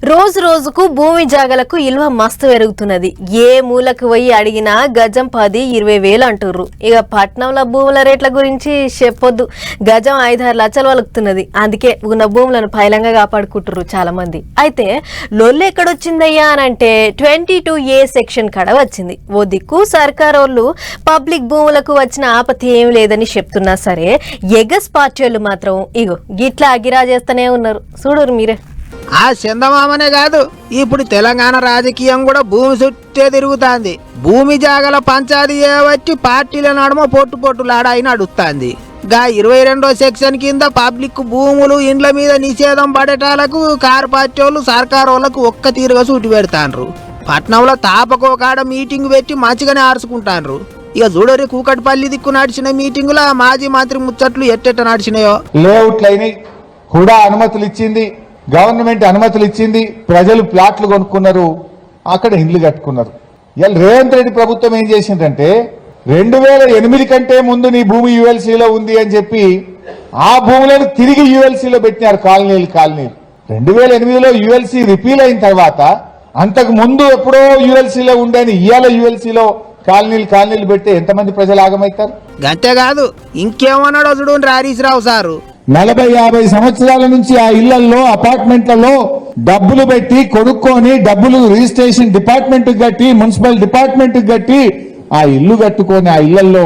రోజు రోజుకు భూమి జాగలకు ఇల్వ మస్తు పెరుగుతున్నది. ఏ మూలకు పోయి అడిగినా గజం 10-20 వేలు అంటుర్రు. ఇక పట్నంలో భూముల రేట్ల గురించి చెప్పొద్దు. గజం 5-6 లక్షలు వలుకుతున్నది. అందుకే ఉన్న భూములను పైలంగా కాపాడుకుంటుర్రు చాలా మంది. అయితే లొల్లు ఎక్కడొచ్చిందయ్యా అని అంటే 22A సెక్షన్ కడ వచ్చింది. ఓ దిక్కు సర్కారోళ్ళు పబ్లిక్ భూములకు వచ్చిన ఆపత్తి ఏం లేదని చెప్తున్నా సరే ఎగస్ పార్టీ వాళ్ళు మాత్రం ఇగో గిట్లా అగిరా చేస్తూనే ఉన్నారు. చూడరు మీరే. ఆ చందమామనే కాదు, ఇప్పుడు తెలంగాణ రాజకీయం కూడా భూమి చుట్టే తిరుగుతాంది. భూమి జాగల పంచాయతీ చేయబట్టి పార్టీల నడుమ పొట్టులాడాయి నడుస్తుంది. గా 22వ సెక్షన్ కింద పబ్లిక్ భూములు ఇండ్ల మీద నిషేధం పడేటాలకు కారు పార్టీ వాళ్ళు సర్కారు వాళ్ళకు ఒక్క తీరుగా సూటి పెడతాండ్రు. పట్నంలో తాపకో కాడ మీటింగ్ పెట్టి మంచిగానే ఆర్చుకుంటాండ్రు. ఇక చూడరి కూకట్పల్లి దిక్కు నడిచిన మీటింగుల మాజీ మంత్రి ముచ్చట్లు ఎట్టెట్ట నడిచినాయో. లేఅవుట్లైనవి కూడా అనుమతులు ఇచ్చింది, గవర్నమెంట్ అనుమతులు ఇచ్చింది, ప్రజలు ప్లాట్లు కొనుక్కున్నారు, అక్కడ ఇండ్లు కట్టుకున్నారు. ఇలా రేవంత్ రెడ్డి ప్రభుత్వం ఏం చేసిందంటే 2008 కంటే ముందు నీ భూమి యుఎల్సీలో ఉంది అని చెప్పి ఆ భూములను తిరిగి యుఎల్సీలో పెట్టినారు. కాలనీలు 2008లో యుఎల్సీ రిపీల్ అయిన తర్వాత అంతకు ముందు ఎప్పుడో యుఎల్సీలో ఉండని ఇవాళ యుఎల్సీలో కాలనీలు పెడితే ఎంతమంది ప్రజలు ఆగమవుతారు? గంతేకాదు ఇంకేమన్నాడో చూడండి హరీష్ రావు సారు. 40-50 సంవత్సరాల నుంచి ఆ ఇళ్లలో అపార్ట్మెంట్లలో డబ్బులు పెట్టి కొనుక్కొని డబ్బులు రిజిస్ట్రేషన్ డిపార్ట్మెంట్ కట్టి మున్సిపల్ డిపార్ట్మెంట్ కట్టి ఆ ఇల్లు కట్టుకొని ఆ ఇళ్లలో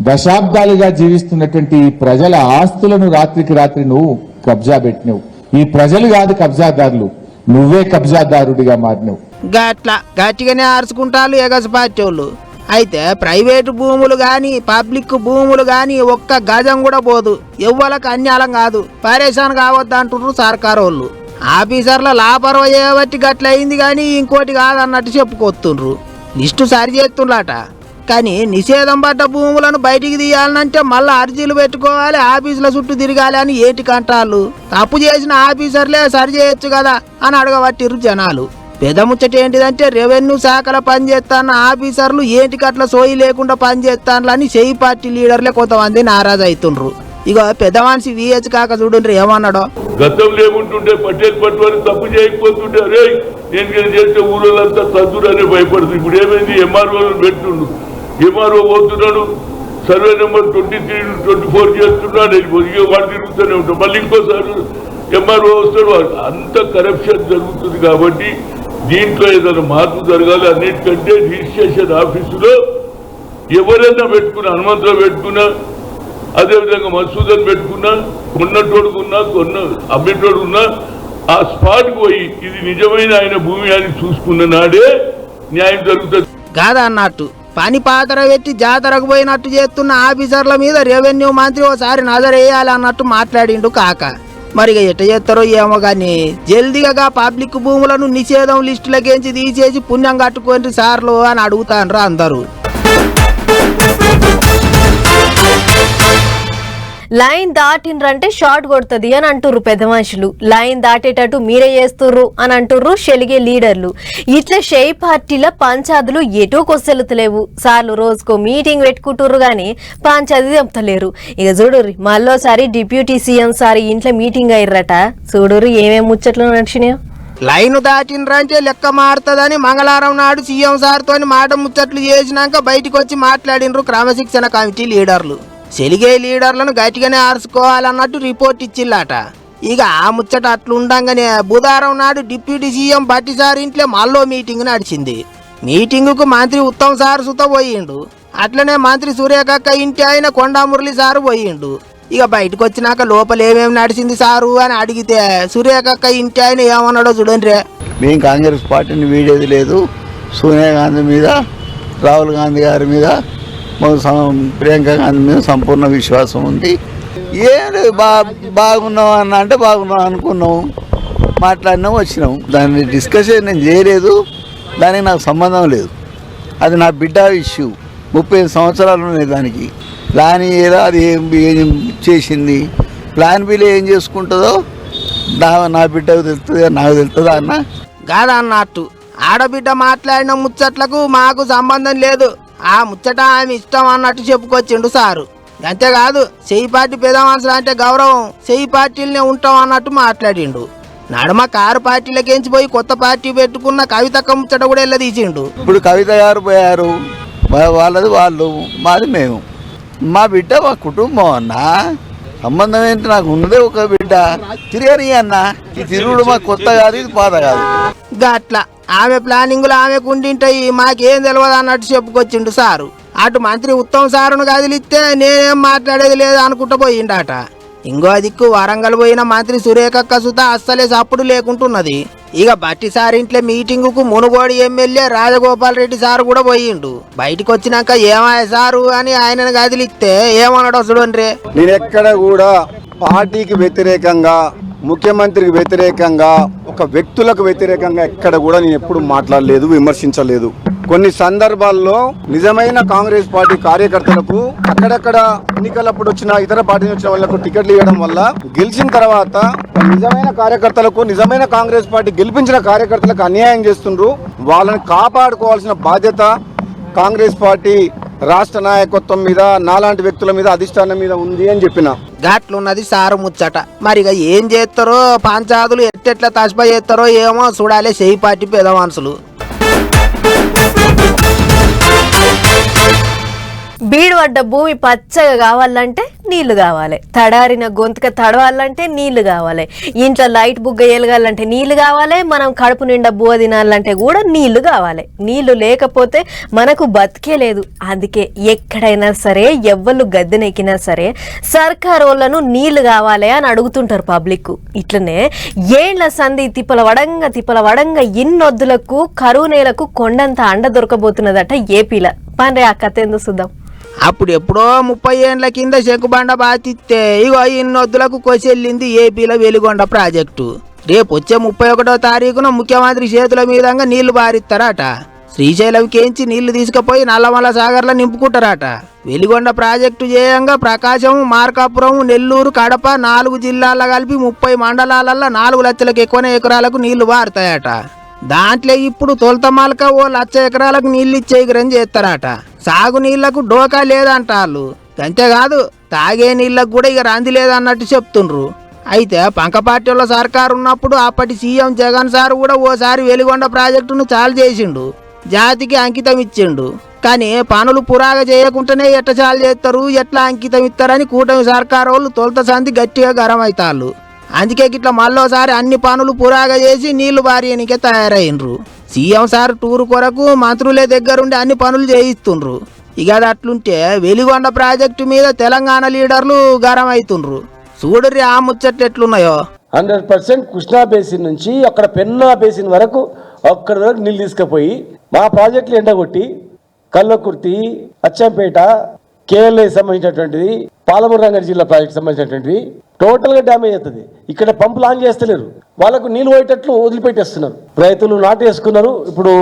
దశాబ్దాలుగా జీవిస్తున్నటువంటి ఈ ప్రజల ఆస్తులను రాత్రికి రాత్రి నువ్వు కబ్జా పెట్టినవు. ఈ ప్రజలు కాదు కబ్జాదారులు, నువ్వే కబ్జాదారుడిగా మారినవు. గట్టిగానే ఆర్చుకుంటారు ఎగస్ పార్టీ వాళ్ళు. అయితే ప్రైవేటు భూములు గాని పబ్లిక్ భూములు గాని ఒక్క గజం కూడా పోదు. ఎవ్వలకు అన్యాలం కాదు, పరేషాన్ కావద్దు అంటున్నారు సర్కారు వాళ్ళు. ఆఫీసర్ల లాపర్వ చేయబట్టి గట్లయింది కానీ ఇంకోటి కాదన్నట్టు చెప్పుకొస్తుండ్రు. లిస్టు సరి చేస్తుండ్రట. కానీ నిషేధం పడ్డ భూములను బయటికి తీయాలంటే మళ్ళీ అర్జీలు పెట్టుకోవాలి, ఆఫీసుల చుట్టూ తిరగాలి అని ఏటికంటాళ్ళు. తప్పు చేసిన ఆఫీసర్లే సరి చేయొచ్చు కదా అని అడగబట్టిర్రు జనాలు. పెద్ద ముచ్చట ఏంటిదంటే రెవెన్యూ శాఖలో పనిచేస్తాన్న ఆఫీసర్లు ఏంటికట్లా సోయి లేకుండా పనిచేస్తానని చేయి పార్టీ లీడర్లే కొంతమంది నారాజు అవుతుండ్రు. ఇక పెద్ద మనిషి విహెచ్ కాక చూడండి ఏమన్నాడో. గతంలో ఏముంటుంటే పట్టేది పట్టుకొని తప్పు చేయకపోతుంటే అరే నేను చేస్తే ఊళ్ళంతా తద్దురని భయపడుతుంది. ఇప్పుడు ఏమైంది, ఎంఆర్ఓ పెట్టుండు, ఎంఆర్ఓ పోతున్నాడు, సర్వే నెంబర్ 23-24 చేస్తున్నాడు, ఇక వాడు తిరుగుతూనే ఉంటాడు. మళ్ళీ ఇంకోసారి ఎంఆర్ఓ వస్తాడు. అంత కరప్షన్ జరుగుతుంది. కాబట్టి దీంట్లో ఏదైనా మార్పు జరగాలి. అన్నిటికంటే రిజిస్ట్రేషన్ ఆఫీసులో ఎవరైనా పెట్టుకున్నా, హనుమంతులో పెట్టుకున్నా, అదేవిధంగా మసూదన్ పెట్టుకున్నా, కొన్నటోడుకున్నా అమ్మేటోడుకున్నా ఆ స్పాట్కి పోయి ఇది నిజమైన ఆయన భూమి అని చూసుకున్న నాడే న్యాయం జరుగుతుంది కాదా అన్నట్టు. పని పాతర పెట్టి జాతరకు పోయినట్టు చేస్తున్న ఆఫీసర్ల మీద రెవెన్యూ మంత్రి ఓసారి నజరేయాలి అన్నట్టు మాట్లాడిండు కాక. మరి ఎట్ట చేస్తారో ఏమో కానీ జల్దీగా పబ్లిక్ భూములను నిషేధం లిస్టులకేంచి తీసేసి పుణ్యం కట్టుకోండి సార్లు అని అడుగుతాండ్రు అందరూ. లైన్ దాటిండ్రంటే షార్ట్ కొడుతుంది అని అంటుర్రు పెద్ద మనుషులు. లైన్ దాటేటట్టు మీరే చేస్తుర్రు అని అంటుర్రు షెలిగే లీడర్లు. ఇట్లా షేయి పార్టీల పంచాదులు ఎటో కొసెలుతలేవు. సార్లు రోజుకో మీటింగ్ పెట్టుకుంటుర్రు గాని పంచాది చెప్తలేరు. ఇక చూడుర్రి మళ్ళోసారి డిప్యూటీ సీఎం సారి ఇంట్లో మీటింగ్ అయ్యరట. చూడుర్రి ఏమేమి ముచ్చట్లు నడిచినాయో. లైన్ దాటిండ్రంటే లెక్క మారుతుందని మంగళవారం నాడు సీఎం సార్తో మాట ముచ్చట్లు చేసినాక బయటకు వచ్చి మాట్లాడినరు క్రమశిక్షణ కమిటీ లీడర్లు. చెలిగే లీడర్లను గట్టిగానే ఆర్చుకోవాలన్నట్టు రిపోర్ట్ ఇచ్చిల్లట. ఇక ఆ ముచ్చట అట్లుండగానే బుధవారం నాడు డిప్యూటీ సీఎం భట్టి సార్ ఇంట్లో మళ్ళీ మీటింగ్ నడిచింది. మీటింగుకు మంత్రి ఉత్తమ్ సార్ సుత పోయిండు. అట్లనే మంత్రి సూర్యకక్క ఇంటి ఆయన కొండామురళి సారు పోయిండు. ఇక బయటకు వచ్చినాక లోపల ఏమేమి నడిచింది సారు అని అడిగితే సూర్యకక్క ఇంటి ఆయన ఏమన్నాడో చూడండి. మేము కాంగ్రెస్ పార్టీని వీడేది లేదు, సోనియా గాంధీ మీద, రాహుల్ గాంధీ గారి మీద, ప్రియాంక గాంధీ మీద సంపూర్ణ విశ్వాసం ఉంది. ఏం లేదు, బాగున్నాం అన్న అంటే బాగున్నాం అనుకున్నాం, మాట్లాడినాం, వచ్చినాం. దాన్ని డిస్కషన్ నేను చేయలేదు, దానికి నాకు సంబంధం లేదు. అది నా బిడ్డ ఇష్యూ. 35 సంవత్సరాలు ఉన్నాయి దానికి. ప్లాన్ ఏదో అది ఏం చేసింది, ప్లాన్ బిలో ఏం చేసుకుంటుందో నా బిడ్డకు తెలుస్తుంది, నాకు తెలుస్తుందా అన్న కాదన్నట్టు. ఆడబిడ్డ మాట్లాడిన ముచ్చట్లకు మాకు సంబంధం లేదు, ఆ ముచ్చట ఆమె ఇష్టం అన్నట్టు చెప్పుకొచ్చిండు సారు. అంతేకాదు చెయ్యి పార్టీ పెద్ద మనుషులు అంటే గౌరవం, చెయ్యి పార్టీలనే ఉంటాం అన్నట్టు మాట్లాడిండు. నడమ కారు పార్టీలకేంచి పోయి కొత్త పార్టీ పెట్టుకున్న కవితక్క ముచ్చట కూడా తీసిండు. ఇప్పుడు కవిత గారు పోయారు, వాళ్ళది వాళ్ళు, మాది మేము. మా బిడ్డ మా కుటుంబం అన్న, సంబంధం ఏంటి? నాకు ఉన్నదే ఒక బిడ్డ. తిరగని అన్న, ఈ తిరుగుడు మాకు కొత్త కాదు, ఇది పాత కాదు. గట్లా ఆమె ప్లానింగ్లు ఆమెకు ఉండింటాయి, మాకేం తెలియదు అన్నట్టు చెప్పుకొచ్చిండు సారు. అటు మంత్రి ఉత్తమ్ సారును కదిలిస్తే నేనేం మాట్లాడేది లేదు అనుకుంటూ పోయిండట. ఇంకో దిక్కు వరంగల్ పోయిన మంత్రి సురేఖక్క సుత అస్సలే సప్పుడు లేకుంటున్నది. ఇక బట్టి సార్ ఇంట్లో మీటింగుకు మునుగోడు ఎమ్మెల్యే రాజగోపాల్ రెడ్డి సారు కూడా పోయిండు. బయటకు వచ్చినాక ఏమాయ సారు అని ఆయనను కదిలిస్తే ఏమన్నాడు చూడండి. నేను ఎక్కడ కూడా పార్టీకి వ్యతిరేకంగా, ముఖ్యమంత్రికి వ్యతిరేకంగా, ఒక వ్యక్తులకు వ్యతిరేకంగా ఎక్కడ కూడా నేను ఎప్పుడు మాట్లాడలేదు, విమర్శించలేదు. కొన్ని సందర్భాల్లో నిజమైన కాంగ్రెస్ పార్టీ కార్యకర్తలకు అక్కడక్కడ ఎన్నికలప్పుడు వచ్చిన ఇతర పార్టీ వచ్చిన వాళ్ళకు టికెట్లు ఇవ్వడం వల్ల గెలిచిన తర్వాత నిజమైన కార్యకర్తలకు, నిజమైన కాంగ్రెస్ పార్టీ గెలిపించిన కార్యకర్తలకు అన్యాయం చేస్తుండ్రు. వాళ్ళని కాపాడుకోవాల్సిన బాధ్యత కాంగ్రెస్ పార్టీ రాష్ట్ర నాయకత్వం మీద, నాలాంటి వ్యక్తుల మీద, అధిష్టానం మీద ఉంది అని చెప్పిన. ఘాట్లున్నది సారు ముచ్చట. మరిగా ఏం చేస్తారో, పంచాదులు ఎట్టెట్లా తస్బా చేస్తారో ఏమో చూడాలి చెయ్యి పార్టీ పేద మనుషులు. బీడుపడ్డ భూమి పచ్చగా కావాలంటే నీళ్లు కావాలి, తడారిన గొంతుక తడవాలంటే నీళ్లు కావాలి, ఇంట్లో లైట్ బుగ్గ ఎలగాలంటే నీళ్లు కావాలి, మనం కడుపు నిండా బువ్వ తినాలంటే కూడా నీళ్లు కావాలి. నీళ్లు లేకపోతే మనకు బతికే లేదు. అందుకే ఎక్కడైనా సరే, ఎవ్వరు గద్దెనెక్కినా సరే సర్కారు వాళ్ళను నీళ్లు కావాలి అని అడుగుతుంటారు పబ్లిక్. ఇట్లనే ఏండ్ల సంధి తిప్పల వడంగా ఇన్నొద్దులకు, కరువు నేలకు కొండంత అండ దొరకబోతున్నదట ఏపీలో. పండ్రే ఆ కథ ఏందో చూద్దాం. అప్పుడు ఎప్పుడో 30 ఏండ్ల కింద శంకుబండ బాతిస్తే ఇగో ఇన్నొద్దులకు కొసెళ్ళింది ఏపీలో వెలిగొండ ప్రాజెక్టు. రేపు వచ్చే 31వ తారీఖున ముఖ్యమంత్రి చేతుల మీదంగా నీళ్లు బారిస్తారట. శ్రీశైలంకేంచి నీళ్లు తీసుకుపోయి నల్లమల సాగర్లో నింపుకుంటారట. వెలిగొండ ప్రాజెక్టు చేయంగా ప్రకాశం, మార్కాపురం, నెల్లూరు, కడప 4 జిల్లాల్లో కలిపి 30 మండలాలలో 4 లక్షలకు ఎక్కువనే ఎకరాలకు నీళ్లు బారుతాయట. దాంట్లో ఇప్పుడు తొలతమాలక ఓ 1,00,000 ఎకరాలకు నీళ్ళు ఇచ్చే ఎగురని చేస్తారట. సాగు నీళ్లకు డోకా లేదంటాళ్ళు. అంతేకాదు తాగే నీళ్లకు కూడా ఇక రంది లేదన్నట్టు చెప్తుండ్రు. అయితే పంక పార్టీల సర్కారు ఉన్నప్పుడు అప్పటి సీఎం జగన్ సార్ కూడా ఓసారి వెలిగొండ ప్రాజెక్టును చాలు చేసిండు, జాతికి అంకితం ఇచ్చిండు. కానీ పనులు పురాగ చేయకుండానే ఎట్ట చాలు చేస్తారు, ఎట్లా అంకితం ఇస్తారని కూటమి సర్కారు వాళ్ళు తొలత సంది గట్టిగా గరం అవుతాళ్ళు. అందుకే గిట్లా మళ్ళోసారి అన్ని పనులు పురాగా చేసి నీళ్లు బారియనికే తయారైనరు. సీఎం సార్ టూరు కొరకు మంత్రులే దగ్గరుండి అన్ని పనులు చేయిస్తుండ్రు. ఇక అది అట్లుంటే వెలిగొండ ప్రాజెక్టు మీద తెలంగాణ లీడర్లు గరం అవుతుండ్రు. చూడరి ఆ ముచ్చట్లు ఎట్లున్నాయో. 100% కృష్ణా బేసిన్ నుంచి అక్కడ పెన్నా బేసిన్ వరకు అక్కడి వరకు నీళ్ళు తీసుకుపోయి మా ప్రాజెక్టులు ఎండగొట్టి కల్లకుర్తి, అచ్చంపేట, కేఎల్ఏ సంబంధించినటువంటిది, పాలమూరు రంగారెడ్డి జిల్లా ప్రాజెక్ట్ సంబంధించినటువంటివి టోటల్గా డ్యామేజ్ అవుతుంది. ఇక్కడ పంపులు ఆన్ చేస్తలేరు, వాళ్ళకు నీళ్ళు పోయేటట్లు వదిలిపెట్టేస్తున్నారు. రైతులు నాటేసుకున్నారు. ఇప్పుడు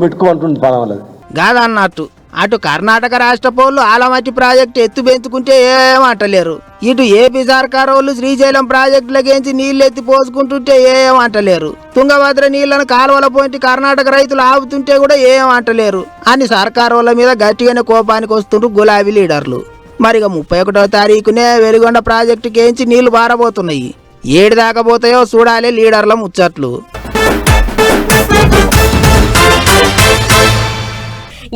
మిట్టుకు అంటుంది పాలన వాళ్ళది కాదన్నట్టు. అటు కర్ణాటక రాష్ట్ర పోళ్ళు ఆలమట్టి ప్రాజెక్టు ఎత్తు పెంచుకుంటే ఏమంటలేరు. ఇటు ఏపీ సర్కారు వాళ్ళు శ్రీశైలం ప్రాజెక్టులకేంచి నీళ్లు ఎత్తి పోసుకుంటుంటే ఏమంటలేరు. తుంగభద్ర నీళ్లను కాలువల పోయింటి కర్ణాటక రైతులు ఆపుతుంటే కూడా ఏమంటలేరు అని సర్కారు వాళ్ళ మీద గట్టిగానే కోపానికి వస్తుండ్రు గులాబీ లీడర్లు. మరిగా 31వ తారీఖునే వెలిగొండ ప్రాజెక్టుకేంచి నీళ్లు బారబోతున్నాయి. ఏడు దాకా పోతాయో చూడాలి లీడర్ల ముచ్చట్లు.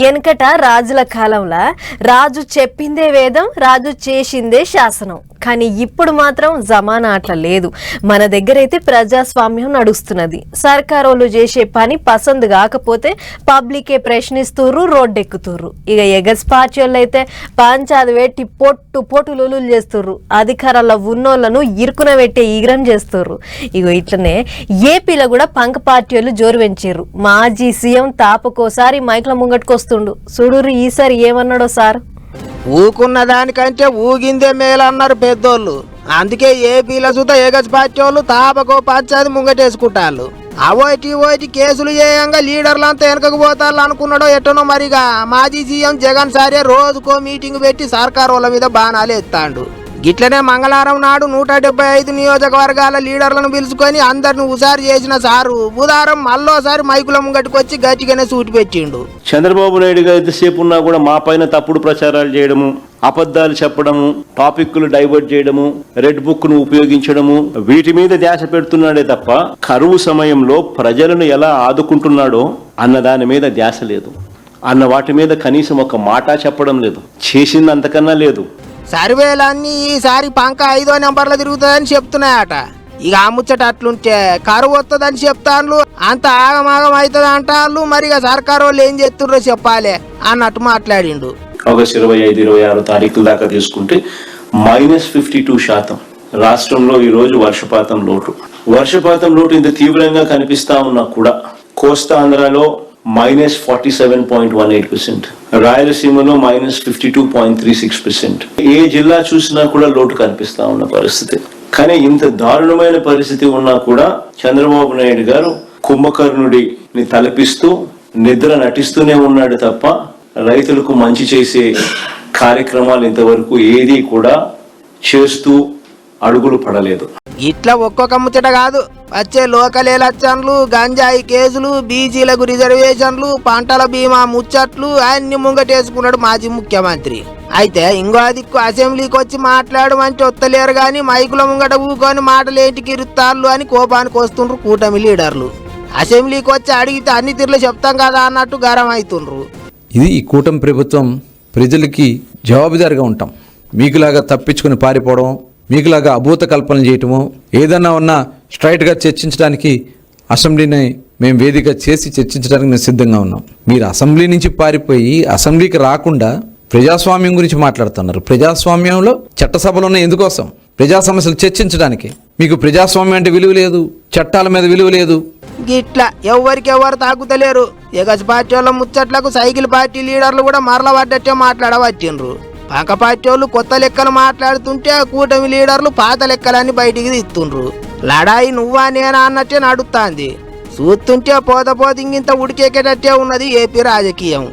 వెనకట రాజుల కాలంలో రాజు చెప్పిందే వేదం, రాజు చేసిందే శాసనం. కానీ ఇప్పుడు మాత్రం జమానా అట్లా లేదు. మన దగ్గర అయితే ప్రజాస్వామ్యం నడుస్తున్నది. సర్కారోళ్ళు చేసే పని పసందు కాకపోతే పబ్లికే ప్రశ్నిస్తుర్రు, రోడ్డెక్కుతుర్రు. ఇక ఎగస్ పార్టీ వాళ్ళు అయితే పంచాది పెట్టి పొట్టు లులు చేస్తుర్రు. అధికారాల్లో ఉన్నోళ్లను ఇరుకున పెట్టే ఈగ్రం చేస్తుర్రు. ఇగో ఇట్లనే ఏపీలో కూడా పంక పార్టీ వాళ్ళు జోరు పెంచారు. మాజీ సీఎం తాపకోసారి మైక్ల ముంగట్టుకొస్తుండు. చూడుర్రు ఈసారి ఏమన్నాడో సార్. ఊకున్న దానికంటే ఊగిందే మేలన్నారు పెద్దోళ్ళు. అందుకే ఏపీలో సుత ఏగస్ పార్టీ వాళ్ళు తాపకో పంచాది ముంగటేసుకుంటారు. అవోటి కేసులు చేయంగా లీడర్లంతా వెనకకు పోతారు అనుకున్నాడో ఎట్టనో. మరిగా మాజీ సీఎం జగన్ సారే రోజుకో మీటింగ్ పెట్టి సర్కారు వాళ్ళ మీద బాణాలు ఎత్తాండు. గిట్లనే మంగళవారం నాడు 175 నియోజకవర్గాల లీడర్లను పిలుచుకొని అందరిని హుషారు చేసిన సారు బుధవారం మళ్ళోసారి మైకుల ముంగట్టుకొచ్చి గట్టిగానే సూటి పెట్టిండు. చంద్రబాబు నాయుడు గారు ఎంతసేపు ఉన్నా కూడా మా పైన తప్పుడు ప్రచారాలు చేయడము, అబద్ధాలు చెప్పడము, టాపిక్లు డైవర్ట్ చేయడము, రెడ్ బుక్ ను ఉపయోగించడము, వీటి మీద ధ్యాస పెడుతున్నాడే తప్ప కరువు సమయంలో ప్రజలను ఎలా ఆదుకుంటున్నాడో అన్న దాని మీద ధ్యాస లేదు. అన్న వాటి మీద కనీసం ఒక మాట చెప్పడం లేదు. చేసింది అంతకన్నా లేదు. సర్వేలన్నీ ఈసారి పంక 5వ నెంబర్లో తిరుగుతుందని చెప్తున్నాయట. ఇక ఆ ముచ్చట అట్లుంటే కరువు వస్తుందని చెప్తాను, అంత ఆగమాగం అవుతుంది అంటారు. మరి ఇక సర్కారు వాళ్ళు ఏం చేస్తుర్రో చెప్పాలి అన్నట్టు మాట్లాడిండు. ఆగస్టు 25, 26 తారీఖుల దాకా తీసుకుంటే -52% రాష్ట్రంలో ఈ రోజు వర్షపాతం లోటు ఇంత తీవ్రంగా కనిపిస్తా ఉన్నా కూడా కోస్తా ఆంధ్రాలో -47.18%, రాయలసీమలో -52.36%. ఏ జిల్లా చూసినా కూడా లోటు కనిపిస్తా ఉన్న పరిస్థితి. కానీ ఇంత దారుణమైన పరిస్థితి ఉన్నా కూడా చంద్రబాబు నాయుడు గారు కుంభకర్ణుడిని తలపిస్తూ నిద్ర నటిస్తూనే ఉన్నాడు తప్ప రైతులకు మంచి చేసే కార్యక్రమాలు ఇంతవరకు ఏది కూడా చేస్తూ అడుగులు పడలేదు. ఇట్లా ఒక్కొక్క ముచ్చట కాదు, వచ్చే లోకల్ ఎలక్షన్లు, గంజాయి కేసులు, బీసీలకు రిజర్వేషన్లు, పంటల బీమా ముచ్చట్లు అన్ని ముంగటేసుకున్నాడు మాజీ ముఖ్యమంత్రి. అయితే ఇంకో దిక్కు అసెంబ్లీకి వచ్చి మాట్లాడమంటే వస్తలేరు గాని మైకుల ముంగట ఊకొని మాటలు ఏంటికి ఇరుత్తాళ్ళు అని కోపానికి వస్తుండ్రు కూటమి లీడర్లు. అసెంబ్లీకి వచ్చి అడిగితే అన్ని తీర్లు చెప్తాం కదా అన్నట్టు గరం అవుతుండ్రు. ఇది ఈ కూటమి ప్రభుత్వం ప్రజలకి జవాబుదారిగా ఉంటాం. మీకులాగా తప్పించుకుని పారిపోవడం, మీకులాగా అభూత కల్పనలు చేయటము, ఏదన్నా ఉన్నా స్ట్రైట్గా చర్చించడానికి అసెంబ్లీని మేము వేదిక చేసి చర్చించడానికి మేము సిద్ధంగా ఉన్నాం. మీరు అసెంబ్లీ నుంచి పారిపోయి అసెంబ్లీకి రాకుండా ప్రజాస్వామ్యం గురించి మాట్లాడుతున్నారు. ప్రజాస్వామ్యంలో చట్టసభలోనే ఎందుకోసం? ప్రజా సమస్యలు చర్చించడానికి. మీకు ప్రజాస్వామ్యం అంటే విలువ లేదు, చట్టాల మీద విలువ లేదు. గిట్లా ఎవరికెవరు తాగుతలేరు. ఎగసి పార్టీ వాళ్ళ ముచ్చట్లకు సైకిల్ పార్టీ లీడర్లు కూడా మరల పడ్డట్టే మాట్లాడవచ్చిండ్రు. పక్క పార్టీ వాళ్ళు కొత్త లెక్కలు మాట్లాడుతుంటే కూటమి లీడర్లు పాత లెక్కలన్నీ బయటికి తీస్తుండ్రు. లడాయి నువ్వా నేనా అన్నట్టే నడుస్తాంది. చూస్తుంటే పోత ఇంత ఉడికెక్కేటట్టే ఉన్నది ఏపీ రాజకీయం.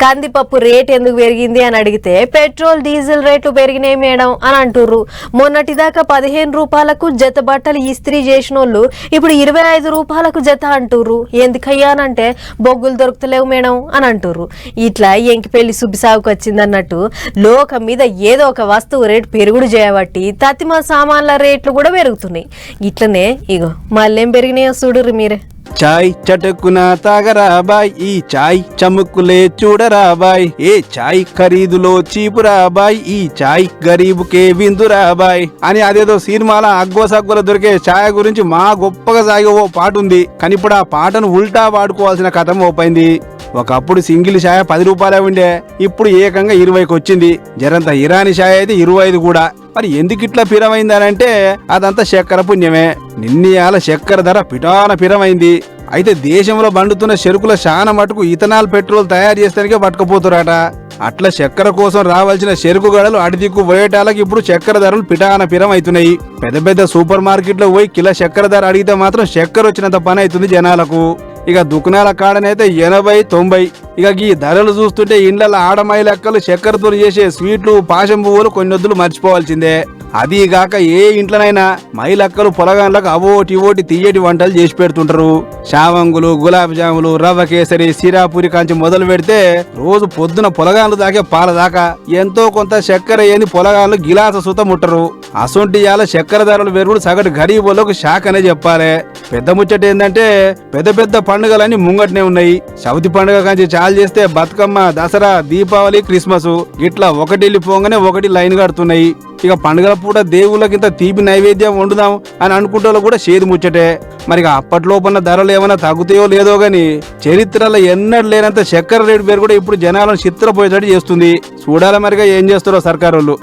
కందిపప్పు రేట్ ఎందుకు పెరిగింది అని అడిగితే పెట్రోల్ డీజిల్ రేట్లు పెరిగినాయి మేడం అని అంటుర్రు. మొన్నటిదాకా 15 రూపాయలకు జత బట్టలు ఇస్త్రీ చేసినోళ్ళు ఇప్పుడు 25 రూపాయలకు జత అంటుర్రు. ఎందుకయ్యానంటే బొగ్గులు దొరుకుతలేవు మేడం అని అంటుర్రు. ఇట్లా ఎంకిపెళ్లి సుబ్బిసాగుకు వచ్చింది అన్నట్టు లోకం మీద ఏదో ఒక వస్తువు రేటు పెరుగుడు చేయబట్టి తతిమ సామాన్ల రేట్లు కూడా పెరుగుతున్నాయి. ఇట్లనే ఇగో మళ్ళేం పెరిగినాయో చూడుర్రు మీరే. చాయ్ చటుకున తాగరా బాయ్, ఈ చాయ్ చముక్కులే చూడరా బాయ్, ఏ చాయ్ ఖరీదులో చీపురా బాయ్, ఈ చాయ్ గరీబుకే విందురా బాయ్ అని అదేదో సినిమాల అగ్గోసగ్గోల దొరికే ఛాయ్ గురించి మా గొప్పగా సాగే ఓ పాట ఉంది. కానీ ఇప్పుడు ఆ పాటను ఉల్టా వాడుకోవాల్సిన కథం ఓపైంది. ఒకప్పుడు సింగిల్ ఛాయ 10 రూపాయలే ఉండే, ఇప్పుడు ఏకంగా 20కి వచ్చింది. జరంత ఇరానీ ఛాయ్ అయితే 25 కూడా. మరి ఎందుకు ఇట్లా పిరమైందనంటే అదంతా చక్కెర పుణ్యమే. నిన్నయాల చక్కెర ధర పిరమైంది. అయితే దేశంలో బండుతున్న చెరుకుల చాలా మటుకు ఇథనాల్ పెట్రోల్ తయారు చేస్తానికే పట్టుకుపోతురాట. అట్లా చక్కెర కోసం రావాల్సిన చెరుకు గడలు అడిదిక్కు పోయేటాలకు ఇప్పుడు చక్కెర ధరలు పిరమవుతున్నాయి. పెద్ద సూపర్ మార్కెట్లో పోయి కిలో చక్కెర ధర అడిగితే మాత్రం చక్కెర వచ్చినంత పని అవుతుంది జనాలకు. ఇక దుకాణాల కాడనైతే 80-90. ఇక ఈ ధరలు చూస్తుంటే ఇండ్ల ఆడమాయి లెక్కలు చక్కెరతో చేసే స్వీట్లు, పాశం పువ్వులు కొన్నొద్దులు మర్చిపోవాల్సిందే. అదీగాక ఏ ఇంట్లోనైనా మైలక్కలు పొలగాన్లకు అవోటి తీయటి వంటలు చేసి పెడుతుంటారు. శావంగులు, గులాబ్ జాములు, రవ్వ కేసరి, సిరాపూరి కాంచి మొదలు పెడితే రోజు పొద్దున పొలగాన్లు దాకే పాల దాకా ఎంతో కొంత చక్కెర ఏంది పొలగాన్లు గిలాస సుత ముట్టరు. అసొంటియాల చక్కెర ధరలు పెరుగుడు సగటు గరీబులకు షాక్ అనే చెప్పాలి. పెద్ద ముచ్చట ఏంటంటే పెద్ద పండుగలన్నీ ముంగట్నే ఉన్నాయి. చవితి పండుగ కాంచి చాలు చేస్తే బతుకమ్మ, దసరా, దీపావళి, క్రిస్మస్ ఇట్లా ఒకటి వెళ్ళిపోగానే ఒకటి లైన్ కడుతున్నాయి. ఇక పండుగల పూట దేవుళ్ళకింత తీపి నైవేద్యం వండుదాం అని అనుకుంటే కూడా చేదు ముచ్చటే. మరి అప్పట్లోపన్న ధరలు ఏమైనా తగ్గుతాయో లేదో గాని చరిత్రలో ఎన్నడూ లేనంత చక్కెర రేటు పేరు కూడా ఇప్పుడు జనాలను చిత్రపోయేటట్టు చేస్తుంది. చూడాలి మరిగా ఏం చేస్తారో సర్కారు వాళ్ళు.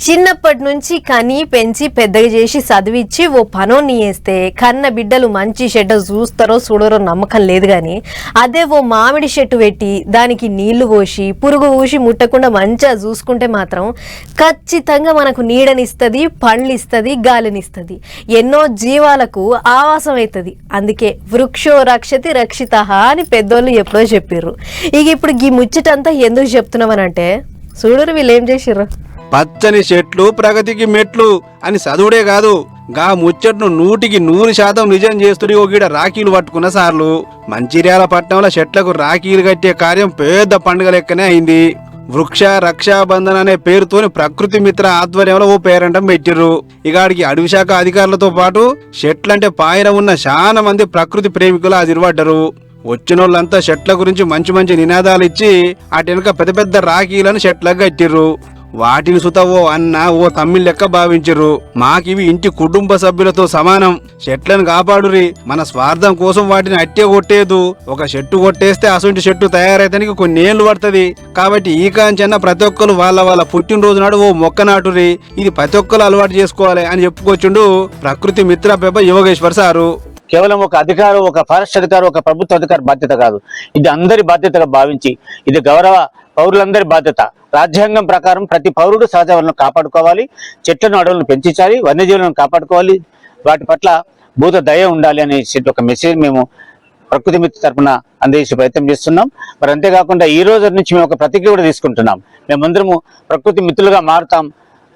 చిన్నప్పటి నుంచి కని పెంచి పెద్దగా చేసి చదివిచ్చి ఓ పనోన్ని వేస్తే కన్న బిడ్డలు మంచి చెడ్డ చూస్తారో చూడరో నమ్మకం లేదు కానీ అదే ఓ మామిడి చెట్టు పెట్టి దానికి నీళ్లు పోసి పురుగు ఊసి ముట్టకుండా మంచిగా చూసుకుంటే మాత్రం ఖచ్చితంగా మనకు నీడనిస్తుంది, పండ్లు ఇస్తుంది, గాలినిస్తుంది, ఎన్నో జీవాలకు ఆవాసం అవుతుంది. అందుకే వృక్షో రక్షతి రక్షితః అని పెద్దోళ్ళు ఎప్పుడో చెప్పిర్రు. ఇక ఇప్పుడు ఈ ముచ్చటంతా ఎందుకు చెప్తున్నామనంటే చూడరు వీళ్ళు ఏం చేసిర్రు. పచ్చని చెట్లు ప్రగతికి మెట్లు అని చదువుడే కాదు, గా ముచ్చట్ను 100% నిజం చేస్తుడి ఓ గీడ రాఖీలు పట్టుకున్న సార్లు. మంచిర్యాల పట్టణంలో చెట్లకు రాఖీలు కట్టే కార్యం పెద్ద పండుగ లెక్కనే అయింది. వృక్ష రక్షాబంధన్ అనే పేరుతోని ప్రకృతి మిత్ర ఆధ్వర్యంలో ఓ పేరంటం పెట్టిర్రు. ఇగాడికి అడవి శాఖ అధికారులతో పాటు చెట్లంటే పాయన ఉన్న చాలా మంది ప్రకృతి ప్రేమికులు హాజరుపడ్డారు. వచ్చినోళ్ళంతా చెట్ల గురించి మంచి మంచి నినాదాలు ఇచ్చి అటెనక పెద్ద పెద్ద రాఖీలను చెట్లకు కట్టిర్రు. వాటిని సుత ఓ అన్న ఓ తమ్మిళ్ళ లెక్క భావించరు. మాకివి ఇంటి కుటుంబ సభ్యులతో సమానం. చెట్లను కాపాడురి, మన స్వార్థం కోసం వాటిని అట్టే కొట్టేదు. ఒక చెట్టు కొట్టేస్తే అసొంటి చెట్టు తయారైతానికి కొన్ని ఏళ్ళు పడుతుంది. కాబట్టి ఈ కాంచన్న ప్రతి ఒక్కరు వాళ్ళ పుట్టినరోజు నాడు ఓ మొక్క నాటురి. ఇది ప్రతి ఒక్కరు అలవాటు చేసుకోవాలి అని చెప్పుకొచ్చుండు ప్రకృతి మిత్ర పెబ్బ యోగేశ్వర్ సారు. కేవలం ఒక అధికారం, ఒక ఫారెస్ట్ అధికారం, ఒక ప్రభుత్వ అధికారి బాధ్యత కాదు, ఇది అందరి బాధ్యతగా భావించి ఇది గౌరవ పౌరులందరి బాధ్యత. రాజ్యాంగం ప్రకారం ప్రతి పౌరుడు సహజ వనరులను కాపాడుకోవాలి, చెట్లను అడవులను పెంచాలి, వన్యజీవులను కాపాడుకోవాలి, వాటి పట్ల భూత దయ ఉండాలి అనే ఒక మెసేజ్ మేము ప్రకృతి మిత్ర తరఫున అందించే ప్రయత్నం చేస్తున్నాం. మరి అంతేకాకుండా ఈ రోజు నుంచి మేము ఒక ప్రతిజ్ఞ కూడా తీసుకుంటున్నాం. మేమందరము ప్రకృతి మిత్రులుగా మారుతాం,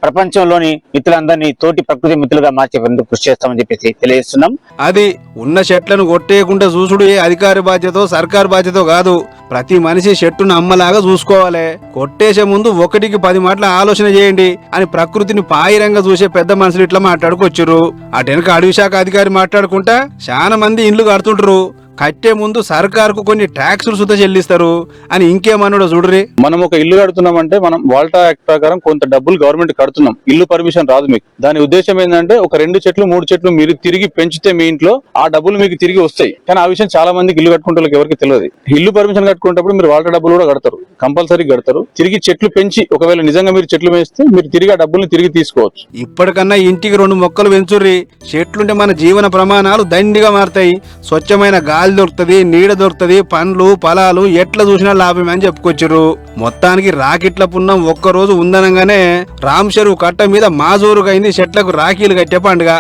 ప్రపంచంలోని మిత్రులందరినీ తోటి ప్రకృతి మిత్రులుగా మార్చేందుకు కృషి చేస్తామని చెప్పేసి తెలియజేస్తున్నాం. అది ఉన్న చెట్లను కొట్టేయకుండా చూసుడు ఏ అధికారి బాధ్యతో సర్కారు బాధ్యతో కాదు. ప్రతి మనిషి చెట్టును అమ్మలాగా చూసుకోవాలి. కొట్టేసే ముందు 1కి 10 మాటల ఆలోచన చేయండి అని ప్రకృతిని పాయిరంగా చూసే పెద్ద మనుషులు ఇట్లా మాట్లాడుకొచ్చారు. అటెనక అడవి శాఖ అధికారి మాట్లాడుకుంటా చాలా మంది ఇండ్లు కడుతుంటారు. కట్టే ముందు సర్కారుకు కొన్ని ట్యాక్సులు సుత చెల్లిస్తారు అని ఇంకేమన్నాడో చూడరి. మనం ఒక ఇల్లు కడుతున్నామంటే మనం వాల్టా యాక్ట్ ప్రకారం కొంత డబ్బులు గవర్నమెంట్ కడుతున్నాం. ఇల్లు పర్మిషన్ రాదు మీకు. దాని ఉద్దేశం ఏంటంటే ఒక 2 చెట్లు 3 చెట్లు మీరు తిరిగి పెంచితే మీ ఇంట్లో ఆ డబ్బులు మీకు తిరిగి వస్తాయి. కానీ ఆ విషయం చాలా మందికి ఇల్లు కట్టుకుంటే ఎవరికి తెలియదు. ఇల్లు పర్మిషన్ కట్టుకునేటప్పుడు మీరు వాల్టా డబ్బులు కూడా కడతారు, కంపల్సరీ కడతారు. తిరిగి చెట్లు పెంచి ఒకవేళ నిజంగా మీరు చెట్లు పెంచితే మీరు తిరిగి ఆ డబ్బుల్ని తిరిగి తీసుకోవచ్చు. ఇప్పటికన్నా ఇంటికి 2 మొక్కలు పెంచుర్రి. చెట్లుంటే మన జీవన ప్రమాణాలు దండిగా మారుతాయి. స్వచ్ఛమైన గాలి దొరుకుతుంది, నీడ దొరుకుతుంది, పండ్లు ఫలాలు ఎట్లా చూసినా లాభమే అని చెప్పుకొచ్చారు. మొత్తానికి రాకెట్ల పున్నం ఒక్కరోజు ఉందనగానే రామ్ చెరువు కట్ట మీద మాజూరుగా అయింది చెట్లకు రాఖీలు కట్టే పండుగ.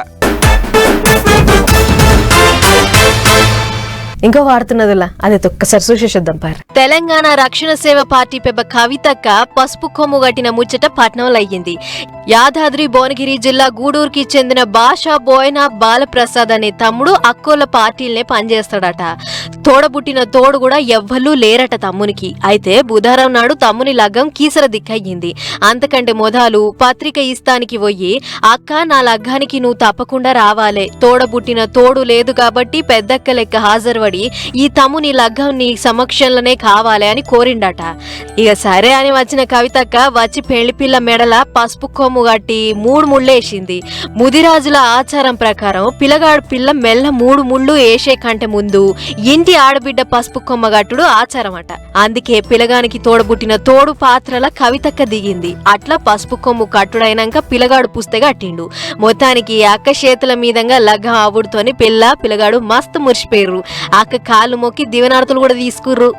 ఇంకో వాడుతున్నదిలా అది ఒక్కసారి చూసేద్దాం పారు. తెలంగాణ రక్షణ సేవ పార్టీ పెబ్బ కవితక్క పసుపు కొమ్ము గట్టిన ముచ్చట పట్నంలో అయ్యింది. యాదాద్రి భువనగిరి జిల్లా గూడూరుకి చెందిన భాషా బోయన బాలప్రసాద్ అనే తమ్ముడు అక్కోళ్ళ పార్టీలనే పనిచేస్తాడట. తోడబుట్టిన తోడు కూడా ఎవ్వరూ లేరట తమ్మునికి. అయితే బుధవారం నాడు తమ్ముని లగ్గం కీసర దిక్కయ్యింది. అంతకంటే మొదలు పత్రిక ఇస్తానికి పోయి అక్క నా లగ్గానికి నువ్వు తప్పకుండా రావాలే, తోడబుట్టిన తోడు లేదు కాబట్టి పెద్దక్క లెక్క హాజరు ఈ తమ్ముని లగ్గం నీ సమక్షంలోనే కావాలి అని కోరిండట. ఇక సరే అని వచ్చిన కవితక్క వచ్చి పెళ్లి పిల్ల మెడల పసుపు కొమ్ము గట్టి 3 ముళ్ళేసింది. ముదిరాజుల ఆచారం ప్రకారం పిల్లగాడు పిల్ల మెల్ల 3 ముళ్ళు వేసే కంటే ముందు ఇంటి ఆడబిడ్డ పసుపు కొమ్మ గట్టుడు ఆచారం అట. అందుకే పిల్లగానికి తోడబుట్టిన తోడు పాత్రల కవితక్క దిగింది. అట్లా పసుపు కొమ్ము కట్టుడైనాక పిల్లగాడు పుస్తగా కట్టిండు. మొత్తానికి అక్క చేతుల మీదంగా లగ్గం ఆవుడుతోని పిల్లగాడు మస్తు మురిసిపోయారు. అక్క కాళ్ళు మొక్కి దివనార్తలు కూడా తీసుకుర్రు.